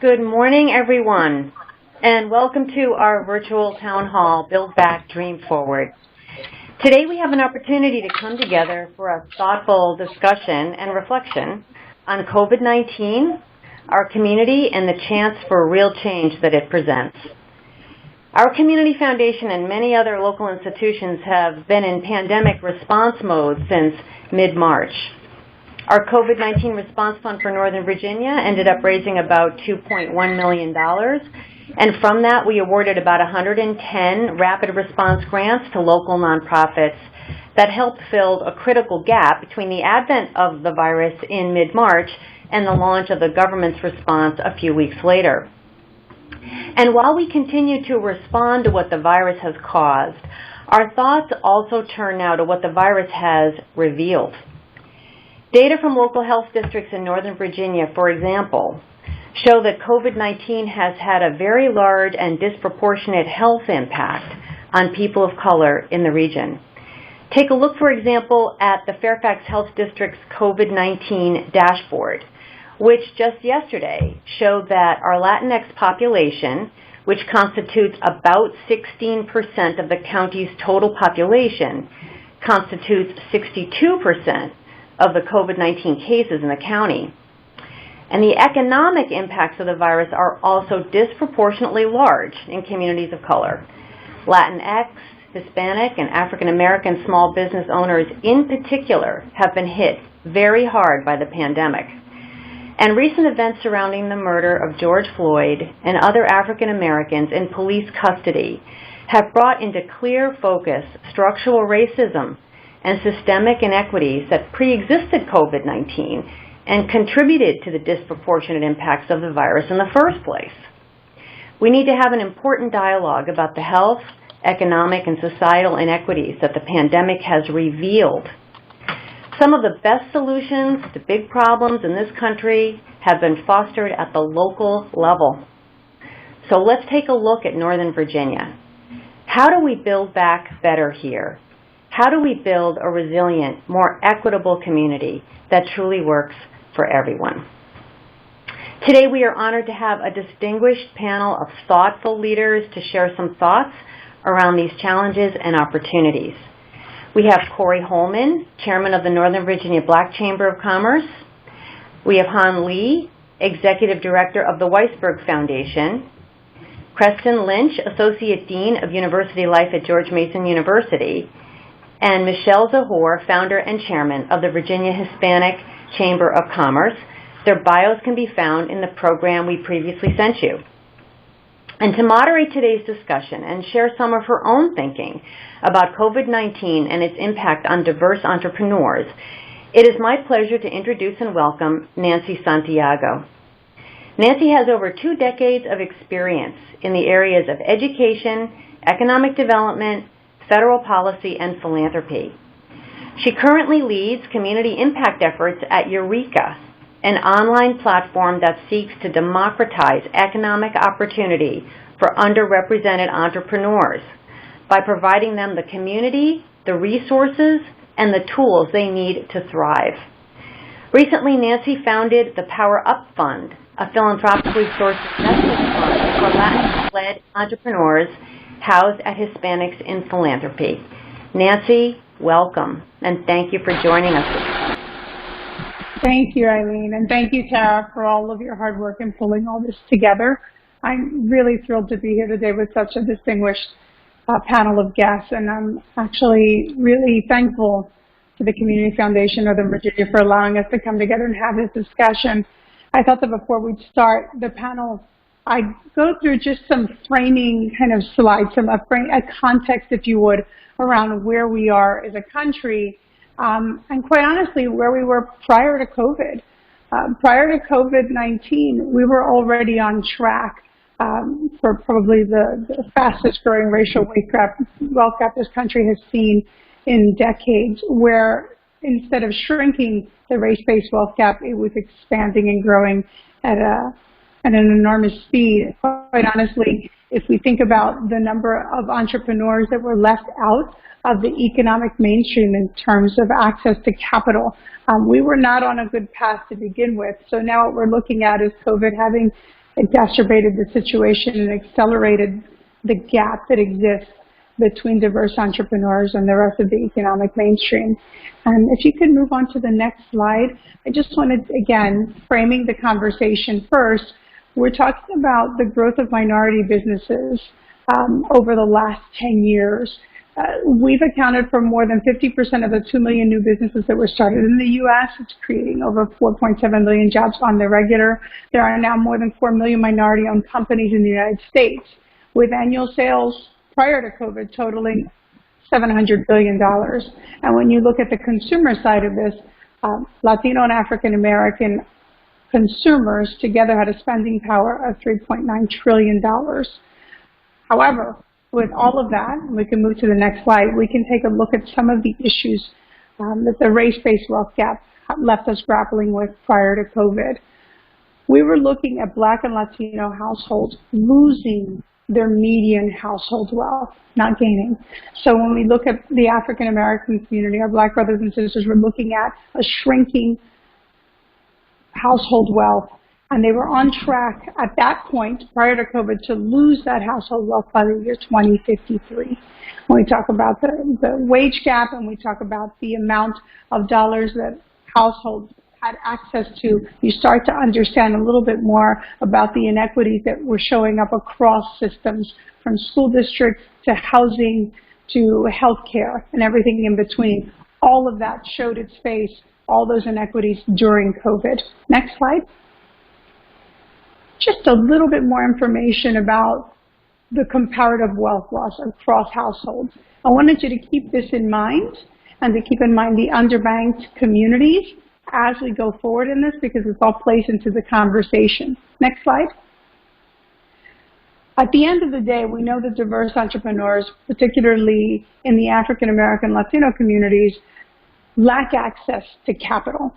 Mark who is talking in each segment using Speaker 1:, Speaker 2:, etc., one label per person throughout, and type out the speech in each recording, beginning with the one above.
Speaker 1: Good morning, everyone, and welcome to our virtual town hall, Build Back, Dream Forward. Today we have an opportunity to come together for a thoughtful discussion and reflection on COVID-19, our community, and the chance for real change that it presents. Our community foundation and many other local institutions have been in pandemic response mode since mid-March. Our COVID-19 response fund for Northern Virginia ended up raising about $2.1 million, and from that we awarded about 110 rapid response grants to local nonprofits that helped fill a critical gap between the advent of the virus in mid-March and the launch of the government's response a few weeks later. And while we continue to respond to what the virus has caused, our thoughts also turn now to what the virus has revealed. Data from local health districts in Northern Virginia, for example, show that COVID-19 has had a very large and disproportionate health impact on people of color in the region. Take a look, for example, at the Fairfax Health District's COVID-19 dashboard, which just yesterday showed that our Latinx population, which constitutes about 16% of the county's total population, constitutes 62% of the COVID-19 cases in the county. And the economic impacts of the virus are also disproportionately large in communities of color. Latinx, Hispanic, and African American small business owners in particular have been hit very hard by the pandemic. And recent events surrounding the murder of George Floyd and other African Americans in police custody have brought into clear focus structural racism and systemic inequities that pre-existed COVID-19 and contributed to the disproportionate impacts of the virus in the first place. We need to have an important dialogue about the health, economic, and societal inequities that the pandemic has revealed. Some of the best solutions to big problems in this country have been fostered at the local level. So let's take a look at Northern Virginia. How do we build back better here? How do we build a resilient, more equitable community that truly works for everyone? Today we are honored to have a distinguished panel of thoughtful leaders to share some thoughts around these challenges and opportunities. We have Corey Holman, Chairman of the Northern Virginia Black Chamber of Commerce. We have Han Lee, Executive Director of the Weisberg Foundation. Preston Lynch, Associate Dean of University Life at George Mason University. And Michelle Zahor, Founder and Chairman of the Virginia Hispanic Chamber of Commerce. Their bios can be found in the program we previously sent you. And to moderate today's discussion and share some of her own thinking about COVID-19 and its impact on diverse entrepreneurs, it is my pleasure to introduce and welcome Nancy Santiago. Nancy has over 2 decades of experience in the areas of education, economic development, federal policy, and philanthropy. She currently leads community impact efforts at Eureka, an online platform that seeks to democratize economic opportunity for underrepresented entrepreneurs by providing them the community, the resources, and the tools they need to thrive. Recently, Nancy founded the Power Up Fund, a philanthropically sourced investment fund for Latin-led entrepreneurs housed at Hispanics in Philanthropy. Nancy, welcome, and thank you for joining us.
Speaker 2: Thank you, Eileen, and thank you, Tara, for all of your hard work in pulling all this together. I'm really thrilled to be here today with such a distinguished panel of guests, and I'm actually really thankful to the Community Foundation Northern Virginia for allowing us to come together and have this discussion. I thought that before we'd start the panel, I'd go through just some framing kind of slides, a context, if you would, around where we are as a country, and quite honestly, where we were prior to COVID. Prior to COVID-19, we were already on track for probably the fastest growing racial wealth gap this country has seen in decades, where instead of shrinking the race-based wealth gap, it was expanding and growing at an enormous speed. Quite honestly, if we think about the number of entrepreneurs that were left out of the economic mainstream in terms of access to capital, we were not on a good path to begin with. So now what we're looking at is COVID having exacerbated the situation and accelerated the gap that exists between diverse entrepreneurs and the rest of the economic mainstream. And if you could move on to the next slide, I just wanted, again, framing the conversation first, we're talking about the growth of minority businesses over the last 10 years. We've accounted for more than 50% of the 2 million new businesses that were started in the U.S. It's creating over 4.7 million jobs on the regular. There are now more than 4 million minority-owned companies in the United States, with annual sales prior to COVID totaling $700 billion. And when you look at the consumer side of this, Latino and African American consumers together had a spending power of $3.9 trillion. However, with all of that, we can move to the next slide, we can take a look at some of the issues that the race-based wealth gap left us grappling with prior to COVID. We were looking at Black and Latino households losing their median household wealth, not gaining. So when we look at the African American community, our Black brothers and sisters were looking at a shrinking household wealth, and they were on track at that point, prior to COVID, to lose that household wealth by the year 2053. When we talk about the wage gap and we talk about the amount of dollars that households had access to, you start to understand a little bit more about the inequities that were showing up across systems, from school districts to housing to healthcare and everything in between. All of that showed its face, all those inequities during COVID. Next slide. Just a little bit more information about the comparative wealth loss across households. I wanted you to keep this in mind and to keep in mind the underbanked communities as we go forward in this, because it all plays into the conversation. Next slide. At the end of the day, we know that diverse entrepreneurs, particularly in the African American Latino communities, lack access to capital.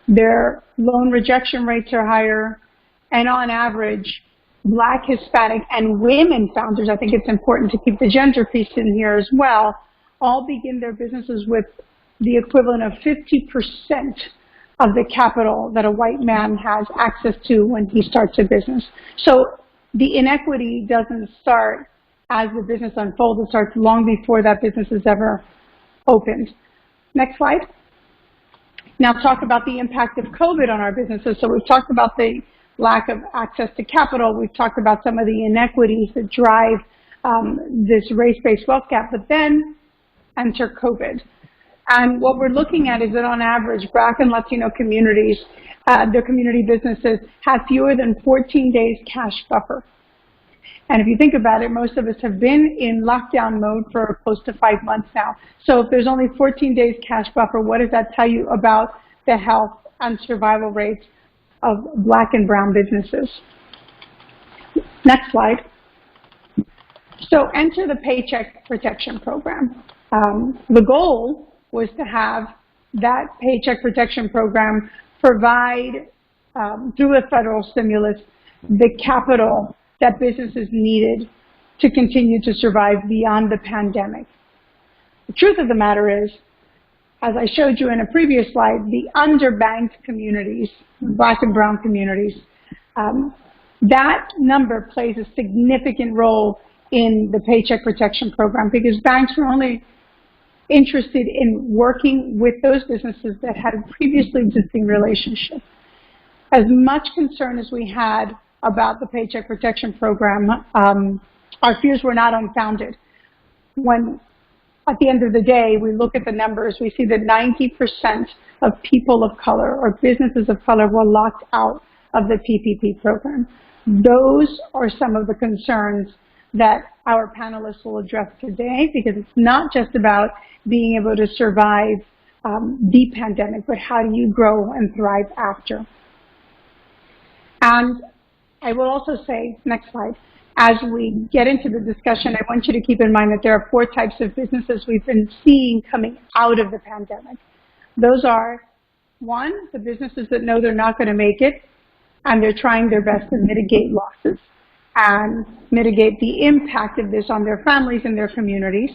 Speaker 2: Their loan rejection rates are higher, and on average, Black, Hispanic, and women founders, I think it's important to keep the gender piece in here as well, all begin their businesses with the equivalent of 50% of the capital that a white man has access to when he starts a business. So the inequity doesn't start as the business unfolds, it starts long before that business is ever opened. Next slide. Now talk about the impact of COVID on our businesses. So we've talked about the lack of access to capital. We've talked about some of the inequities that drive this race-based wealth gap, but then enter COVID. And what we're looking at is that on average, Black and Latino communities, their community businesses have fewer than 14 days cash buffer. And if you think about it, most of us have been in lockdown mode for close to 5 months now. So if there's only 14 days cash buffer, what does that tell you about the health and survival rates of Black and brown businesses? Next slide. So enter the Paycheck Protection Program. The goal was to have that Paycheck Protection Program provide, through a federal stimulus, the capital that businesses needed to continue to survive beyond the pandemic. The truth of the matter is, as I showed you in a previous slide, the underbanked communities, Black and brown communities, that number plays a significant role in the Paycheck Protection Program, because banks were only interested in working with those businesses that had a previously existing relationship. As much concern as we had about the Paycheck Protection Program, our fears were not unfounded. When, at the end of the day, we look at the numbers, we see that 90% of people of color or businesses of color were locked out of the PPP program. Those are some of the concerns that our panelists will address today, because it's not just about being able to survive the pandemic, but how do you grow and thrive after. And I will also say, next slide, as we get into the discussion, I want you to keep in mind that there are 4 types of businesses we've been seeing coming out of the pandemic. Those are, 1, the businesses that know they're not going to make it, and they're trying their best to mitigate losses and mitigate the impact of this on their families and their communities.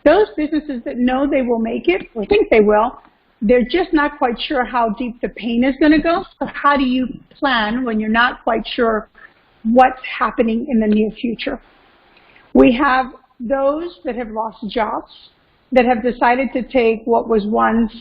Speaker 2: Those businesses that know they will make it, or think they will, they're just not quite sure how deep the pain is going to go. So how do you plan when you're not quite sure what's happening in the near future. We have those that have lost jobs, that have decided to take what was once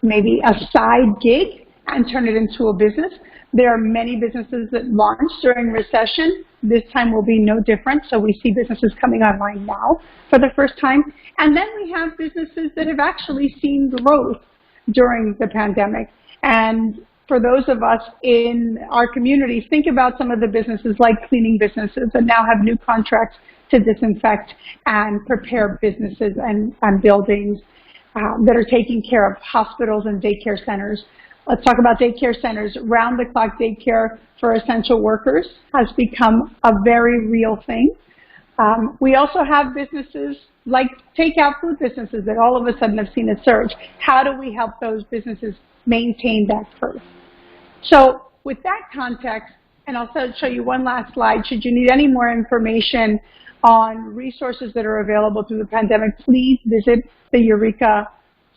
Speaker 2: maybe a side gig and turn it into a business. There are many businesses that launched during recession. This time will be no different. So we see businesses coming online now for the first time. And then we have businesses that have actually seen growth during the pandemic. And for those of us in our communities, think about some of the businesses like cleaning businesses that now have new contracts to disinfect and prepare businesses and buildings that are taking care of hospitals and daycare centers. Let's talk about daycare centers. Round-the-clock daycare for essential workers has become a very real thing. We also have businesses like takeout food businesses that all of a sudden have seen a surge. How do we help those businesses maintain that growth? So with that context, and I'll show you one last slide, should you need any more information on resources that are available through the pandemic, please visit the Eureka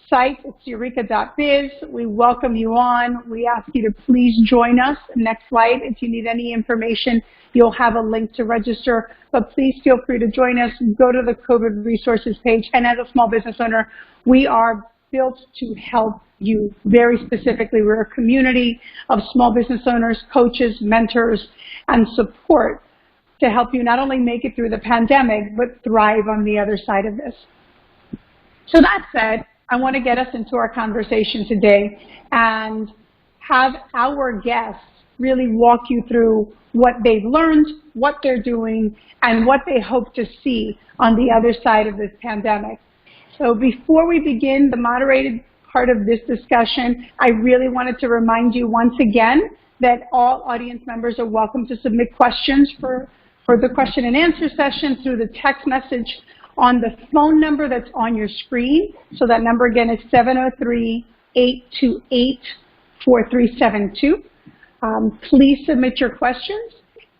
Speaker 2: site. It's eureka.biz. We welcome you on. We ask you to please join us. Next slide. If you need any information, you'll have a link to register, but please feel free to join us. Go to the COVID resources page. And as a small business owner, we are built to help you very specifically. We're a community of small business owners, coaches, mentors, and support to help you not only make it through the pandemic, but thrive on the other side of this. So that said, I want to get us into our conversation today and have our guests really walk you through what they've learned, what they're doing, and what they hope to see on the other side of this pandemic. So before we begin the moderated part of this discussion, I really wanted to remind you once again that all audience members are welcome to submit questions for the question and answer session through the text message on the phone number that's on your screen. So that number again is 703-828-4372. Please submit your questions,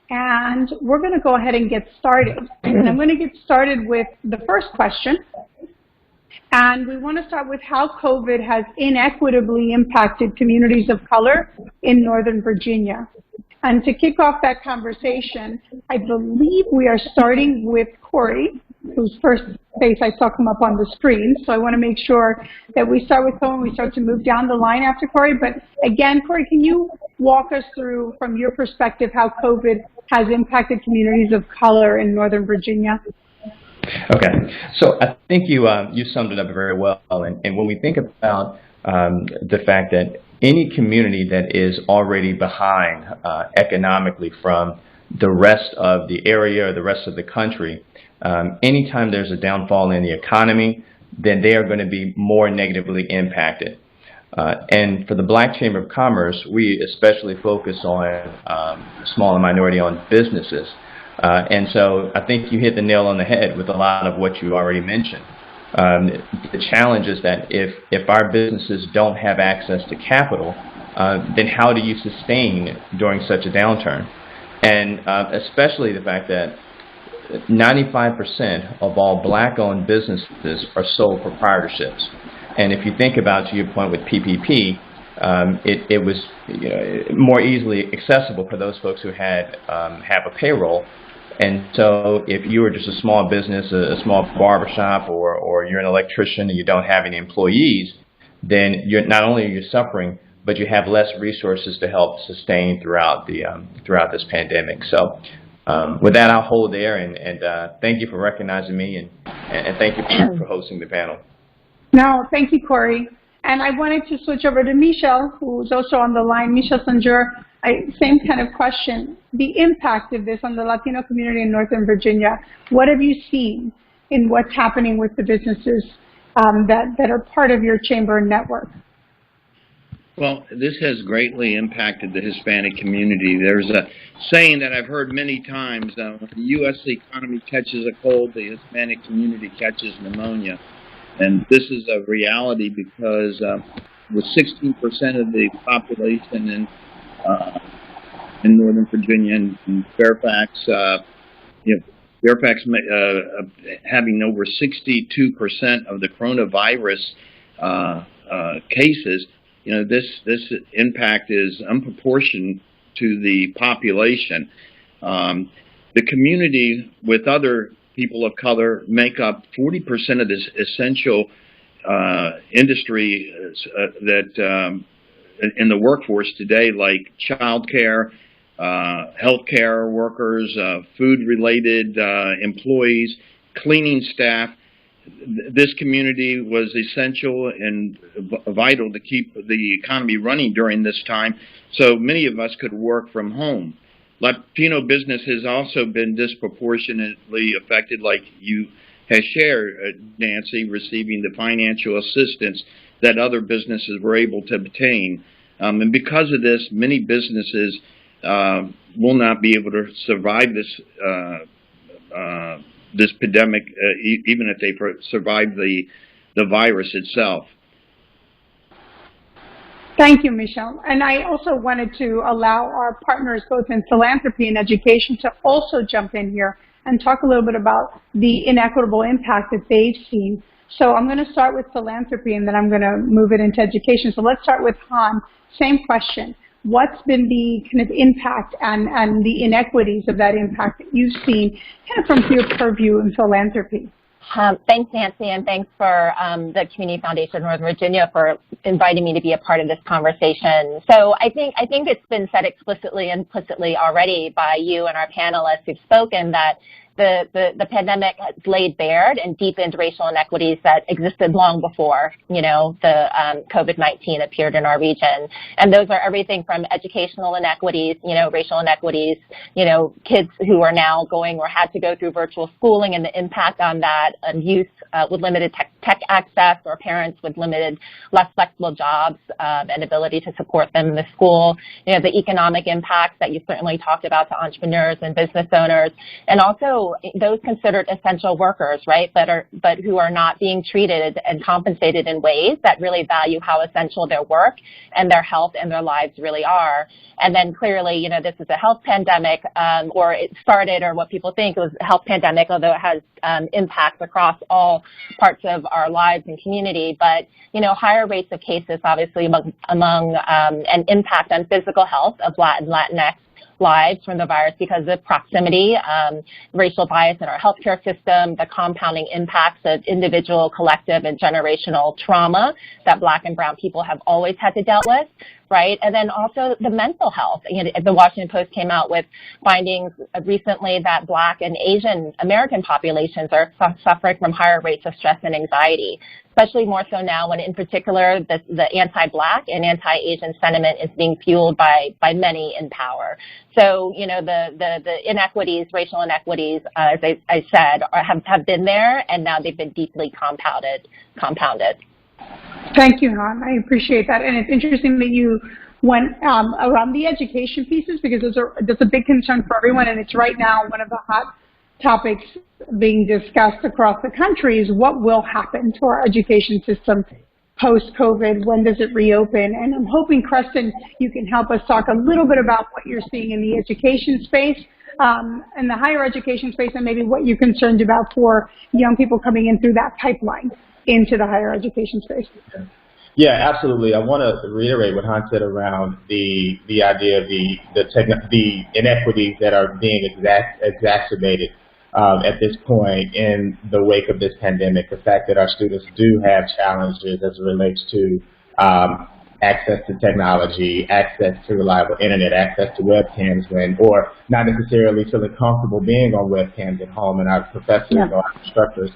Speaker 2: and we're going to go ahead and get started. And I'm going to get started with the first question. And we want to start with how COVID has inequitably impacted communities of color in Northern Virginia. And to kick off that conversation, I believe we are starting with Corey, whose first face I saw come up on the screen. So I want to make sure that we start with Corey and we start to move down the line after Corey. But again, Corey, can you walk us through, from your perspective, how COVID has impacted communities of color in Northern Virginia?
Speaker 3: Okay, so I think you summed it up very well. And when we think about the fact that any community that is already behind economically from the rest of the area or the rest of the country, anytime there's a downfall in the economy, then they are going to be more negatively impacted. And for the Black Chamber of Commerce, we especially focus on small and minority-owned businesses. And so I think you hit the nail on the head with a lot of what you already mentioned. The challenge is that if our businesses don't have access to capital, then how do you sustain during such a downturn? And especially the fact that 95% of all Black-owned businesses are sole proprietorships. And if you think about, to your point with PPP, it was more easily accessible for those folks who have a payroll. And so if you were just a small business, a small barbershop, or you're an electrician and you don't have any employees, then you're not only are you suffering, but you have less resources to help sustain throughout this pandemic. So with that, I'll hold there, and thank you for recognizing me, and thank you for hosting the panel.
Speaker 2: No, thank you, Corey. And I wanted to switch over to Michelle, who's also on the line. Michelle Sanjur, same kind of question. The impact of this on the Latino community in Northern Virginia, what have you seen in what's happening with the businesses that are part of your chamber network?
Speaker 4: Well, this has greatly impacted the Hispanic community. There's a saying that I've heard many times, when the U.S. economy catches a cold, the Hispanic community catches pneumonia. And this is a reality because with 16% of the population in Northern Virginia and Fairfax, Fairfax having over 62% of the coronavirus cases, this impact is unproportioned to the population. The community with other people of color make up 40% of this essential industry that in the workforce today, like childcare, healthcare workers, food-related employees, cleaning staff. This community was essential and vital to keep the economy running during this time, so many of us could work from home. Latino business has also been disproportionately affected, like you have shared, Nancy, receiving the financial assistance that other businesses were able to obtain. And because of this, many businesses will not be able to survive this pandemic, even if they survive the virus itself.
Speaker 2: Thank you, Michelle. And I also wanted to allow our partners, both in philanthropy and education, to also jump in here and talk a little bit about the inequitable impact that they've seen. So I'm going to start with philanthropy, and then I'm going to move it into education. So let's start with Han. Same question. What's been the kind of impact and the inequities of that impact that you've seen kind of from your purview in philanthropy?
Speaker 5: Thanks, Nancy, and thanks for the Community Foundation of Northern Virginia for inviting me to be a part of this conversation. So I think it's been said explicitly and implicitly already by you and our panelists who've spoken that the pandemic has laid bare and deepened racial inequities that existed long before, the COVID-19 appeared in our region. And those are everything from educational inequities, racial inequities, kids who are now going or had to go through virtual schooling and the impact on that, and youth with limited tech access, or parents with less flexible jobs and ability to support them in the school. The economic impacts that you certainly talked about to entrepreneurs and business owners, and also those considered essential workers, right, but who are not being treated and compensated in ways that really value how essential their work and their health and their lives really are. And then clearly, this is a health pandemic, or it started, or what people think was a health pandemic, although it has impacts across all parts of our lives and community. But, higher rates of cases, obviously, among an impact on physical health of Latinx lives from the virus because of proximity, racial bias in our healthcare system, the compounding impacts of individual, collective, and generational trauma that Black and Brown people have always had to deal with, right? And then also the mental health. The Washington Post came out with findings recently that Black and Asian American populations are suffering from higher rates of stress and anxiety, especially more so now when, in particular, the anti-Black and anti-Asian sentiment is being fueled by many in power. So, the inequities, racial inequities, as I said, have been there, and now they've been deeply compounded.
Speaker 2: Thank you, Han. I appreciate that. And it's interesting that you went around the education pieces, because that's a big concern for everyone, and it's right now one of the hot topics being discussed across the country is what will happen to our education system post-COVID. When does it reopen? And I'm hoping, Creston, you can help us talk a little bit about what you're seeing in the education space, and the higher education space, and maybe what you're concerned about for young people coming in through that pipeline into the higher education space.
Speaker 3: Yeah, absolutely. I want to reiterate what Han said around the idea of the inequities that are being exacerbated at this point in the wake of this pandemic. The fact that our students do have challenges as it relates to access to technology, access to reliable internet, access to webcams, or not necessarily feeling comfortable being on webcams at home, and our professors or our instructors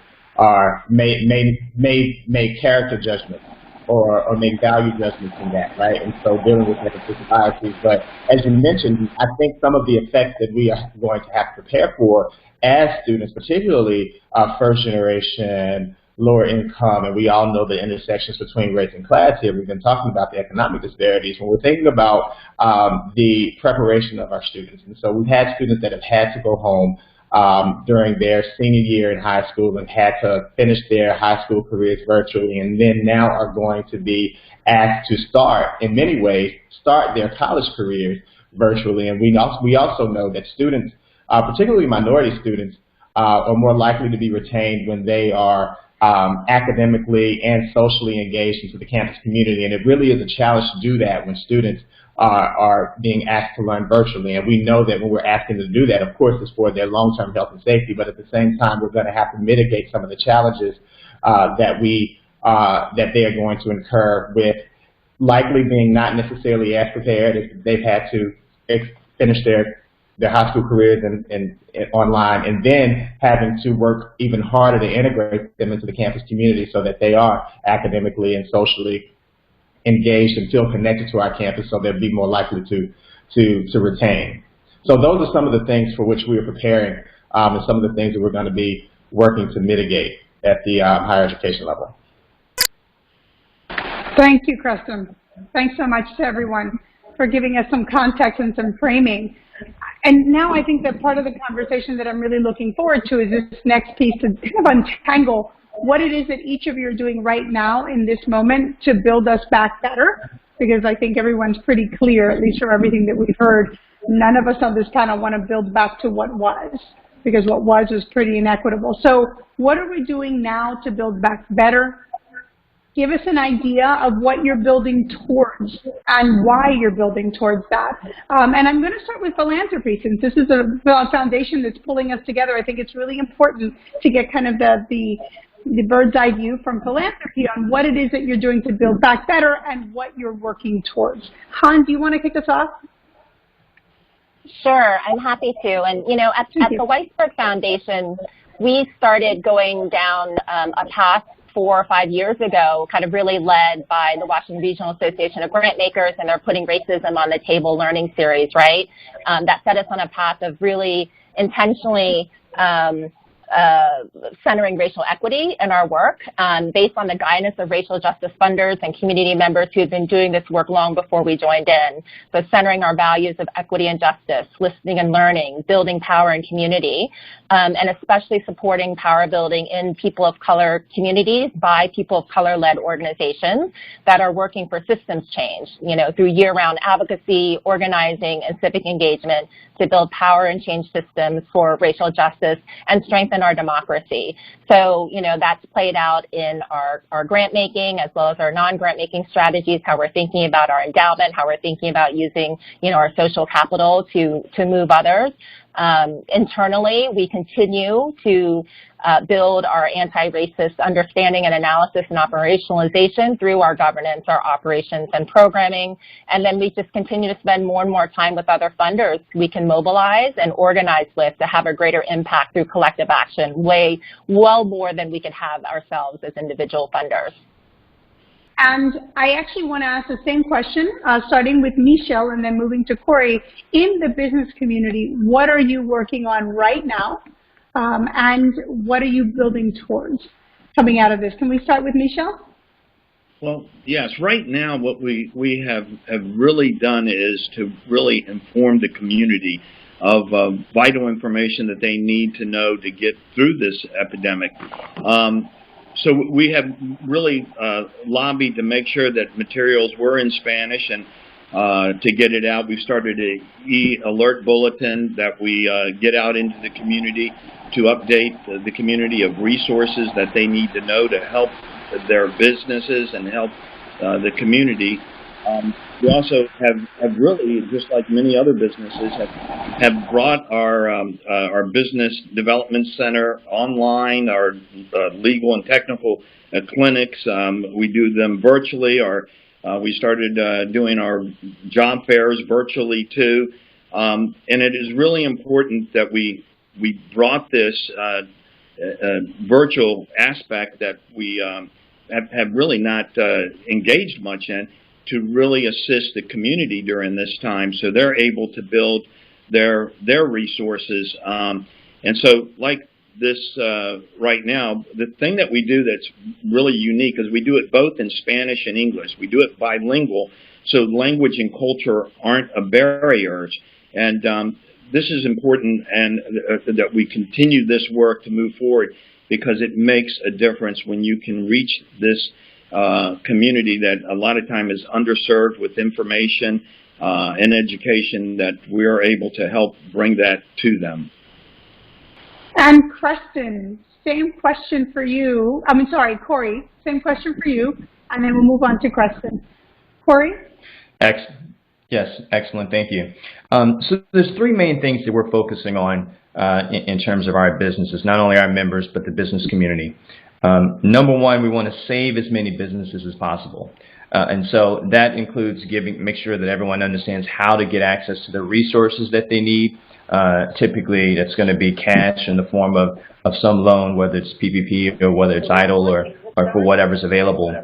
Speaker 3: may character judgments or make value judgments in that, right? And so dealing with negative biases. But as you mentioned, I think some of the effects that we are going to have to prepare for as students, particularly first generation, lower income, and we all know the intersections between race and class here. We've been talking about the economic disparities when we're thinking about the preparation of our students. And so we've had students that have had to go home during their senior year in high school and had to finish their high school careers virtually, and then now are going to be asked to in many ways, start their college careers virtually. And we also know that students, particularly minority students, are more likely to be retained when they are academically and socially engaged into the campus community. And it really is a challenge to do that when students
Speaker 6: are being asked to learn virtually. And we know that when we're asking them to do that, of course, it's for their long-term health and safety, but at the same time, we're going to have to mitigate some of the challenges that they are going to incur with likely being not necessarily as prepared if they've had to finish their high school careers and online, and then having to work even harder to integrate them into the campus community so that they are academically and socially engaged and feel connected to our campus, so they'll be more likely to retain. So those are some of the things for which we are preparing, and some of the things that we're going to be working to mitigate at the higher education level.
Speaker 2: Thank you, Creston. Thanks so much to everyone for giving us some context and some framing. And now I think that part of the conversation that I'm really looking forward to is this next piece to kind of untangle what it is that each of you are doing right now in this moment to build us back better, because I think everyone's pretty clear, at least from everything that we've heard, none of us on this panel want to build back to what was, because what was pretty inequitable. So what are we doing now to build back better? Give us an idea of what you're building towards and why you're building towards that. And I'm going to start with philanthropy, since this is a foundation that's pulling us together. I think it's really important to get kind of the bird's eye view from philanthropy on what it is that you're doing to build back better and what you're working towards. Han, do you want to kick us off?
Speaker 5: Sure, I'm happy to. And, you know, at the Weisberg Foundation, we started going down a path 4 or 5 years ago, kind of really led by the Washington Regional Association of Grantmakers and their Putting Racism on the Table learning series, right? That set us on a path of really intentionally centering racial equity in our work based on the guidance of racial justice funders and community members who have been doing this work long before we joined in. So centering our values of equity and justice, listening and learning, building power and community, and especially supporting power building in people of color communities by people of color-led organizations that are working for systems change, you know, through year-round advocacy, organizing, and civic engagement to build power and change systems for racial justice and strengthen our democracy. So, you know, that's played out in our grant making as well as our non-grant making strategies, how we're thinking about our endowment, how we're thinking about using, you know, our social capital to move others. Internally, we continue to build our anti-racist understanding and analysis and operationalization through our governance, our operations, and programming. And then we just continue to spend more and more time with other funders we can mobilize and organize with to have a greater impact through collective action, well more than we could have ourselves as individual funders.
Speaker 2: And I actually want to ask the same question, starting with Michelle and then moving to Corey. In the business community, what are you working on right now? And what are you building towards coming out of this? Can we start with Michelle?
Speaker 4: Well, yes. Right now, what we have really done is to really inform the community of vital information that they need to know to get through this epidemic. So we have really lobbied to make sure that materials were in Spanish and to get it out. We've started an e-alert bulletin that we get out into the community to update the community of resources that they need to know to help their businesses and help the community. We also have really, just like many other businesses, have brought our business development center online, our legal and technical clinics. We do them virtually. We started doing our job fairs virtually too. And it is really important that we brought this virtual aspect that we have really not engaged much in, to really assist the community during this time so they're able to build their resources. And so like this right now, the thing that we do that's really unique is we do it both in Spanish and English. We do it bilingual, so language and culture aren't a barrier. And this is important, and that we continue this work to move forward, because it makes a difference when you can reach this community that a lot of time is underserved with information and education, that we're able to help bring that to them.
Speaker 2: And Creston, same question for you. Corey, same question for you, and then we'll move on to Creston. Corey?
Speaker 3: Yes, excellent. Thank you. So there's three main things that we're focusing on in terms of our businesses, not only our members, but the business community. Number one, we want to save as many businesses as possible. And so that includes make sure that everyone understands how to get access to the resources that they need. Typically, it's going to be cash in the form of some loan, whether it's PPP or whether it's EIDL or for whatever's available.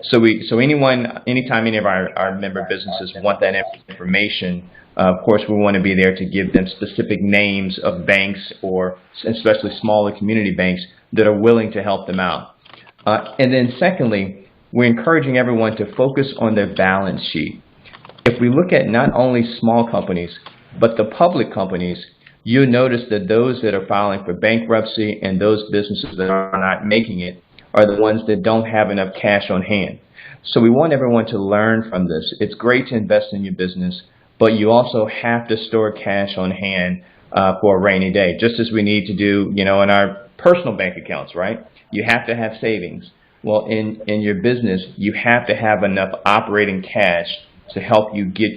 Speaker 3: So anytime any of our member businesses want that information, of course, we want to be there to give them specific names of banks or especially smaller community banks that are willing to help them out. And then secondly, we're encouraging everyone to focus on their balance sheet. If we look at not only small companies, but the public companies, you'll notice that those that are filing for bankruptcy and those businesses that are not making it are the ones that don't have enough cash on hand. So we want everyone to learn from this. It's great to invest in your business, but you also have to store cash on hand for a rainy day, just as we need to do, in our personal bank accounts, right? You have to have savings. Well, in your business, you have to have enough operating cash to help get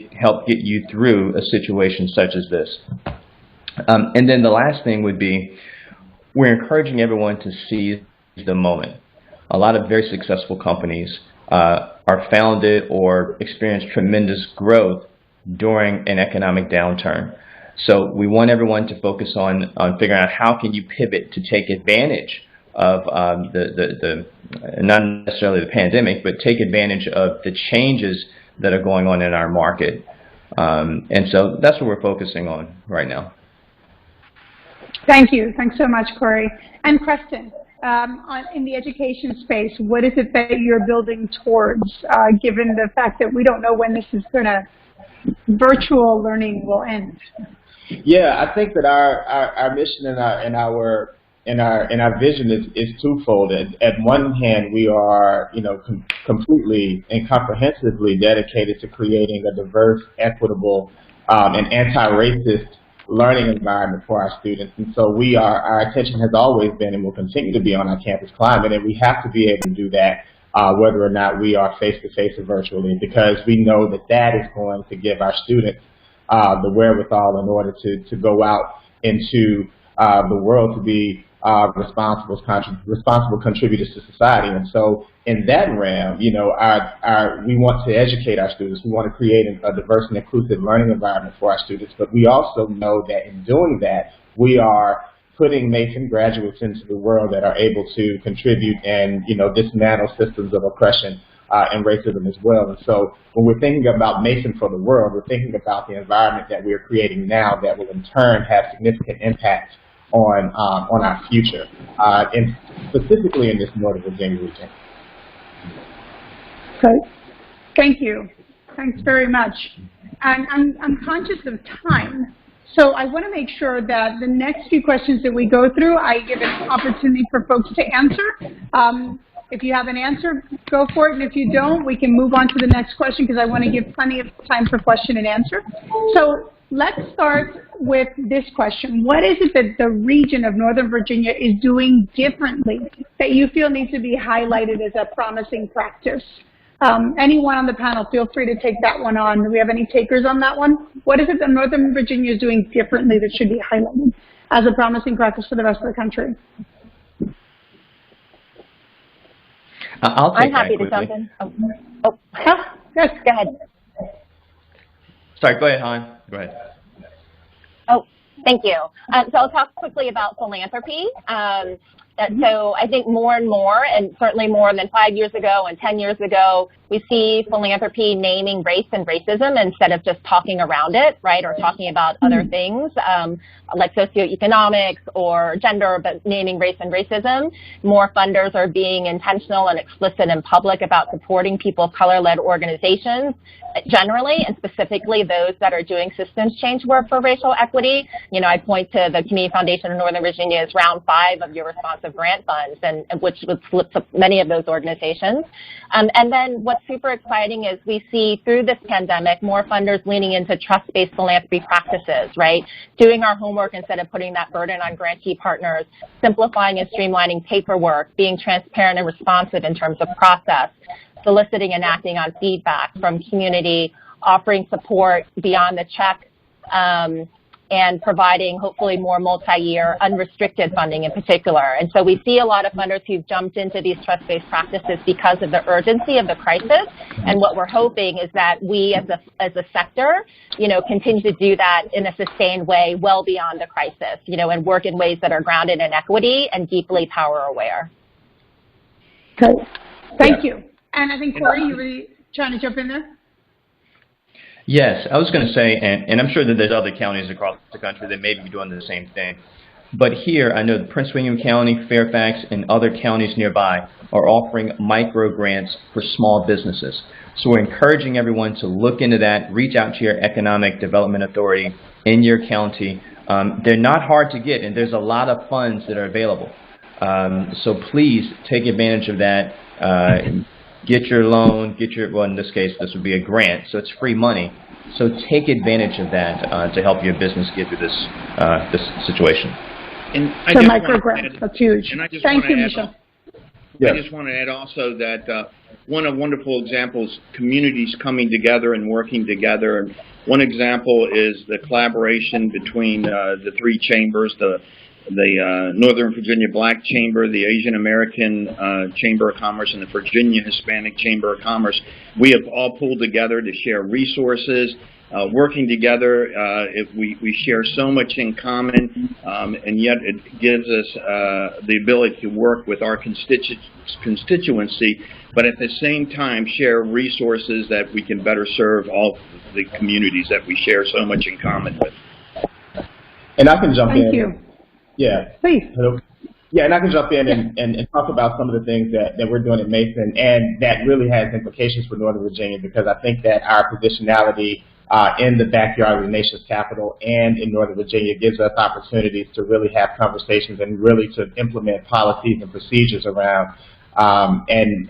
Speaker 3: you through a situation such as this. And then the last thing would be, we're encouraging everyone to seize the moment. A lot of very successful companies are founded or experience tremendous growth during an economic downturn. So we want everyone to focus on figuring out how can you pivot to take advantage of the not necessarily the pandemic, but take advantage of the changes that are going on in our market. And so that's what we're focusing on right now.
Speaker 2: Thank you. Thanks so much, Corey. And Preston, in the education space, what is it that you're building towards, given the fact that we don't know when this is virtual learning will end?
Speaker 6: Yeah, I think that our mission and our vision is twofold. At one hand, we are completely and comprehensively dedicated to creating a diverse, equitable, and anti-racist learning environment for our students. And so our attention has always been and will continue to be on our campus climate, and we have to be able to do that whether or not we are face-to-face or virtually, because we know that is going to give our students the wherewithal in order to go out into the world to be responsible contributors to society. And so in that realm, we want to educate our students. We want to create a diverse and inclusive learning environment for our students. But we also know that in doing that, we are putting Mason graduates into the world that are able to contribute and, dismantle systems of oppression and racism as well. And so when we're thinking about Mason for the world, we're thinking about the environment that we're creating now that will in turn have significant impact on our future, and specifically in this Northern Virginia region.
Speaker 2: Great. Thank you. Thanks very much. And I'm conscious of time, so I want to make sure that the next few questions that we go through, I give an opportunity for folks to answer. If you have an answer, go for it, and if you don't, we can move on to the next question because I want to give plenty of time for question and answer. So let's start with this question. What is it that the region of Northern Virginia is doing differently that you feel needs to be highlighted as a promising practice? Anyone on the panel, feel free to take that one on. Do we have any takers on that one? What is it that Northern Virginia is doing differently that should be highlighted as a promising practice for the rest of the country?
Speaker 3: I'll take
Speaker 5: I'm happy to jump in. Yes, go ahead.
Speaker 3: Sorry, go ahead, Han. Go ahead.
Speaker 5: Oh, thank you. So I'll talk quickly about philanthropy. So I think more and more, and certainly more than 5 years ago and 10 years ago, we see philanthropy naming race and racism instead of just talking around it, right, or talking about other things like socioeconomics or gender, but naming race and racism. More funders are being intentional and explicit in public about supporting people of color-led organizations generally, and specifically those that are doing systems change work for racial equity. I point to the Community Foundation of Northern Virginia's round 5 of your responsive grant funds, and which flips up many of those organizations. And then what's super exciting is we see through this pandemic more funders leaning into trust-based philanthropy practices, right? Doing our homework instead of putting that burden on grantee partners, simplifying and streamlining paperwork, being transparent and responsive in terms of process, soliciting and acting on feedback from community offering support beyond the check, and providing hopefully more multi-year unrestricted funding in particular. And so we see a lot of funders who've jumped into these trust-based practices because of the urgency of the crisis. And what we're hoping is that we as a sector, continue to do that in a sustained way well beyond the crisis, and work in ways that are grounded in equity and deeply power aware.
Speaker 2: Great. Thank you. And I think, Corey, you were trying to jump in there?
Speaker 3: Yes, I was going to say, and I'm sure that there's other counties across the country that may be doing the same thing. But here, I know that Prince William County, Fairfax, and other counties nearby are offering microgrants for small businesses. So we're encouraging everyone to look into that, reach out to your economic development authority in your county. They're not hard to get, and there's a lot of funds that are available. So please take advantage of that. Get your loan, well, in this case, this would be a grant, so it's free money. So take advantage of that to help your business get through this situation.
Speaker 4: And
Speaker 2: so microgrants, that's huge. Thank you, Michelle.
Speaker 4: I just want to add also that one of wonderful examples, communities coming together and working together. And one example is the collaboration between the three chambers, the Northern Virginia Black Chamber, the Asian American Chamber of Commerce, and the Virginia Hispanic Chamber of Commerce. We have all pulled together to share resources. Working together, we share so much in common, and yet it gives us the ability to work with our constituency, but at the same time share resources that we can better serve all the communities that we share so much in common with.
Speaker 6: And I can jump in.
Speaker 2: Thank you.
Speaker 6: Yeah.
Speaker 2: Please.
Speaker 6: Yeah, and I can jump in and talk about some of the things that we're doing at Mason, and that really has implications for Northern Virginia, because I think that our positionality in the backyard of the nation's capital and in Northern Virginia gives us opportunities to really have conversations and really to implement policies and procedures around and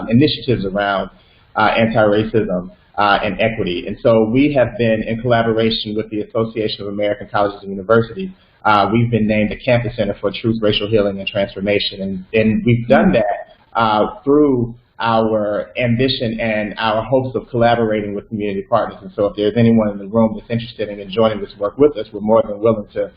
Speaker 6: initiatives around anti-racism and equity. And so we have been in collaboration with the Association of American Colleges and Universities. We've been named the Campus Center for Truth, Racial Healing, and Transformation. And we've done that through our ambition and our hopes of collaborating with community partners. And so if there's anyone in the room that's interested in joining this work with us, we're more than willing to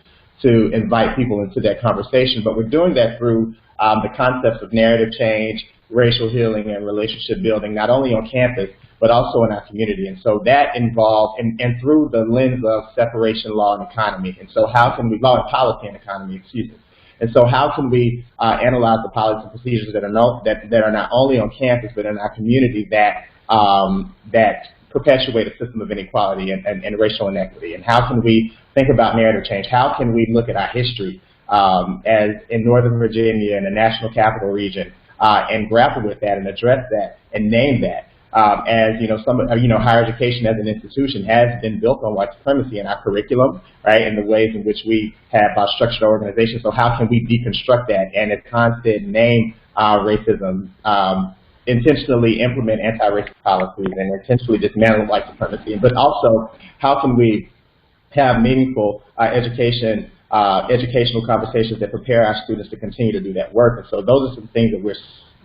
Speaker 6: invite people into that conversation. But we're doing that through the concepts of narrative change, racial healing, and relationship building, not only on campus, but also in our community. And so that involves, and through the lens of separation, law, and economy. And so how can we, law and policy and economy, excuse me. And so how can we analyze the policies and procedures that are not only on campus, but in our community that perpetuate a system of inequality and racial inequity? And how can we think about narrative change? How can we look at our history as in Northern Virginia and the National Capital Region and grapple with that and address that and name that? As higher education as an institution has been built on white supremacy in our curriculum, right, and the ways in which we have structured our organization. So how can we deconstruct that and, as Khan said, name racism, intentionally implement anti-racist policies, and intentionally dismantle white supremacy? But also, how can we have meaningful educational conversations that prepare our students to continue to do that work? And so those are some things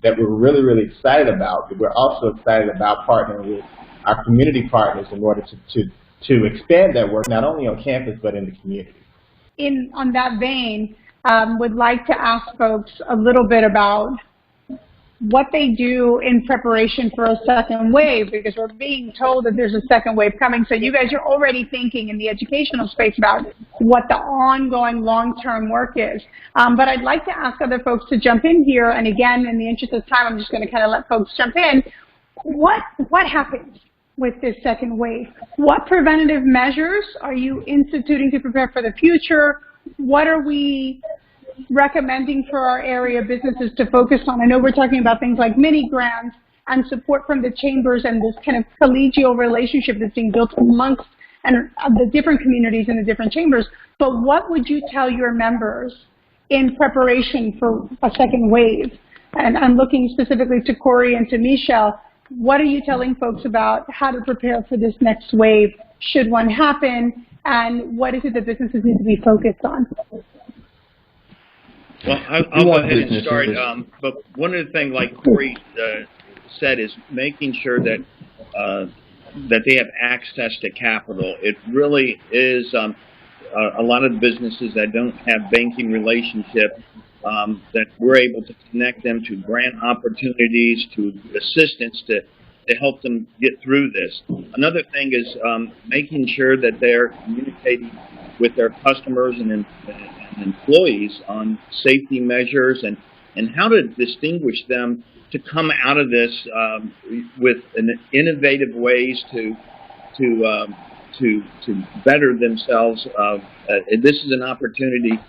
Speaker 6: that we're really, really excited about. But we're also excited about partnering with our community partners in order to expand that work, not only on campus, but in the community.
Speaker 2: On that vein, would like to ask folks a little bit about what they do in preparation for a second wave, because we're being told that there's a second wave coming. So you guys are already thinking in the educational space about what the ongoing long-term work is. But I'd like to ask other folks to jump in here. And again, in the interest of time, I'm just going to kind of let folks jump in. What happens with this second wave? What preventative measures are you instituting to prepare for the future? What are we recommending for our area businesses to focus on? I know we're talking about things like mini grants and support from the chambers and this kind of collegial relationship that's being built amongst the different communities and the different chambers. But what would you tell your members in preparation for a second wave? And I'm looking specifically to Corey and to Michelle. What are you telling folks about how to prepare for this next wave should one happen? And what is it that businesses need to be focused on?
Speaker 4: Well, I'll go ahead and start. But one of the things, like Corey said, is making sure that that they have access to capital. It really is a lot of businesses that don't have banking relationship, that we're able to connect them to grant opportunities, to assistance to help them get through this. Another thing is making sure that they're communicating with their customers and employees on safety measures and how to distinguish them to come out of this with innovative ways to better themselves. This is an opportunity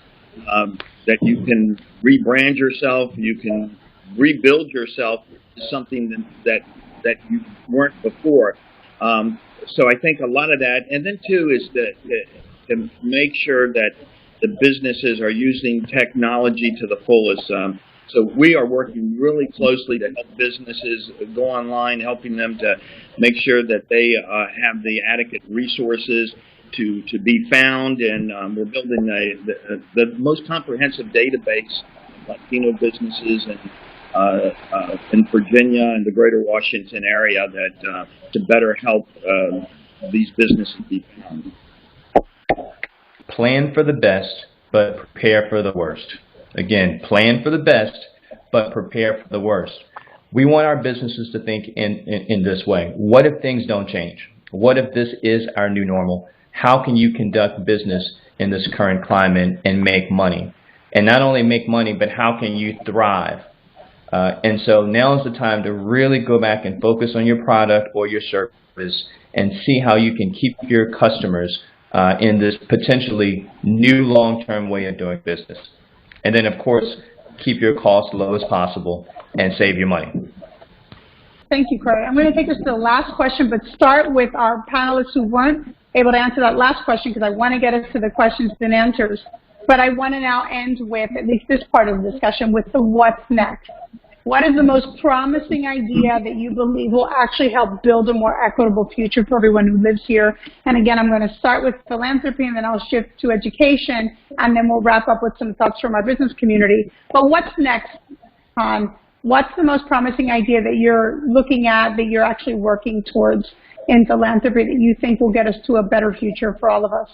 Speaker 4: that you can rebrand yourself, you can rebuild yourself to something that you weren't before. So I think a lot of that, and then too is to make sure that the businesses are using technology to the fullest. So we are working really closely to help businesses go online, helping them to make sure that they have the adequate resources to be found, and we're building the most comprehensive database of Latino businesses in Virginia and the greater Washington area that to better help these businesses be found.
Speaker 3: Plan for the best, but prepare for the worst. Again, plan for the best, but prepare for the worst. We want our businesses to think in this way. What if things don't change? What if this is our new normal? How can you conduct business in this current climate and make money? And not only make money, but how can you thrive? And so now is the time to really go back and focus on your product or your service and see how you can keep your customers in this potentially new long-term way of doing business. And then, of course, keep your costs low as possible and save your money.
Speaker 2: Thank you, Craig. I'm going to take us to the last question, but start with our panelists who weren't able to answer that last question because I want to get us to the questions and answers. But I want to now end with at least this part of the discussion with the what's next. What is the most promising idea that you believe will actually help build a more equitable future for everyone who lives here? And again, I'm going to start with philanthropy, and then I'll shift to education, and then we'll wrap up with some thoughts from our business community. But what's next, Han? What's the most promising idea that you're looking at, that you're actually working towards in philanthropy that you think will get us to a better future for all of us?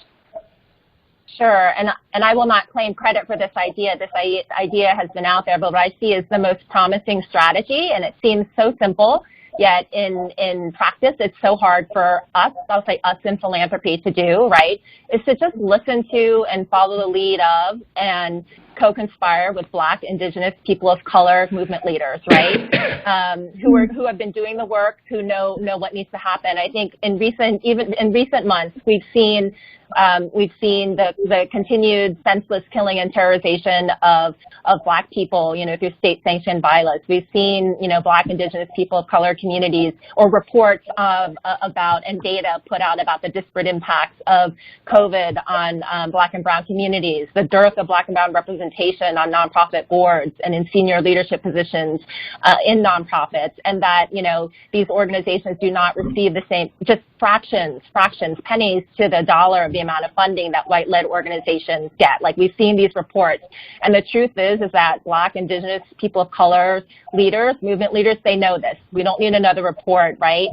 Speaker 5: Sure, and I will not claim credit for this idea. This idea has been out there, but what I see is the most promising strategy, and it seems so simple, yet in practice it's so hard for us, I'll say us in philanthropy to do, right, is to just listen to and follow the lead of and co-conspire with Black, Indigenous, people of color movement leaders, right, who have been doing the work, who know what needs to happen. I think in recent months we've seen the continued senseless killing and terrorization of Black people, through state-sanctioned violence. We've seen, Black, Indigenous, people of color communities or reports about and data put out about the disparate impacts of COVID on Black and Brown communities, the dearth of Black and Brown representation on nonprofit boards and in senior leadership positions in nonprofits, and that, these organizations do not receive the same, just fractions, pennies to the dollar of the amount of funding that white-led organizations get. Like, we've seen these reports. And the truth is that Black, Indigenous, people of color leaders, movement leaders, they know this. We don't need another report, right?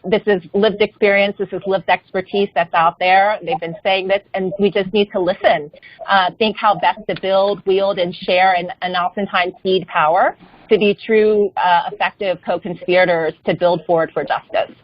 Speaker 5: This is lived experience. This is lived expertise that's out there. They've been saying this, and we just need to listen. Think how best to build, wield, and share, and oftentimes seed power to be true, effective co-conspirators to build forward for justice.